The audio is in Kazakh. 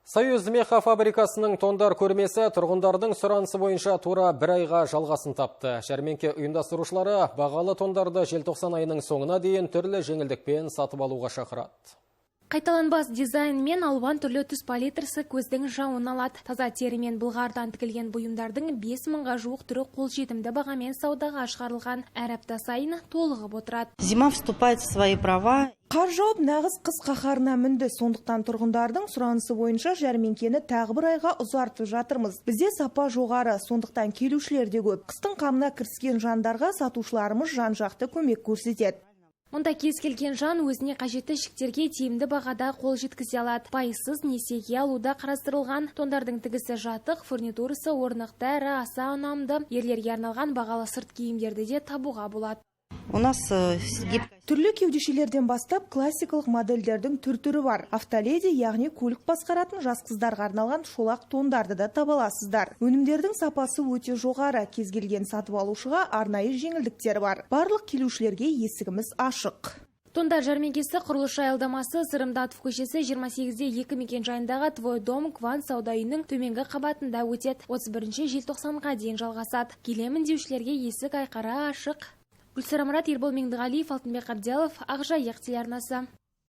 Союз меха фабрикасының тондар көрмесі тұрғындардың сұранысы бойынша тура бір айға жалғасын тапты. Жәрмеңке ұйымдастырушылары бағалы тондарды желтоқсан айының соңына дейін түрлі жеңілдікпен сатып алуға шақырады. Қайталанбас дизайн мен алуан түрлі түс палитрасы көздің жауын алады. Таза тері мен былғардан тігілген бұйымдардың 5000-ға жуық түрі қолжетімді бағамен саудаға шығарылған. Әр апта сайын толығып отырады. Зима вступает в свои права. Қар жауып нағыз қыс қаһарына мінді. Сондықтан тұрғындардың сұранысы бойынша жәрмеңкені тағы бір айға ұзартып жатырмыз. Бізде сапа жоғары, сондықтан келушілер де көп. Қыстың қамына кіріскен жандарға сатушыларымыз жан-жақты көмек көрсетеді. Мұнда кез келген жан өзіне қажетті ішіктерге тиімді бағада қол жеткізе алады. Пайсыз несиеге алуда қарастырылған. Тондардың тігісі жатық, фурнитурасы орнықты әрі аса ұнамды. Ерлерге арналған бағалы сырт киімдерді де табуға болады. У нас Түрлі кеудешелерден бастап классикалық модельдердің түр-түрі бар. Автоледи, яғни көлік басқаратын жас қыздарға арналған шолақ тондарды да таба аласыздар. Өнімдердің сапасы өте жоғары, кез келген сатып алушыға арнайы жеңілдіктер бар. Барлық келушілерге есігіміз ашық. Тондар жәрмеңкесі құрылыс аялдамасы Сырымдатов көшесі 28-де 2 мекенжайындағы Твой дом Кван сауда үйінің төменгі қабатында өтеді. 31 желтоқсанға дейін жалғасады. Келемін деушілерге есік айқара ашық. Гүлсара Мұрат, Ербол Меңдіғалиев, Алтынбек Абдиялов, Ақжайық телеарнасы.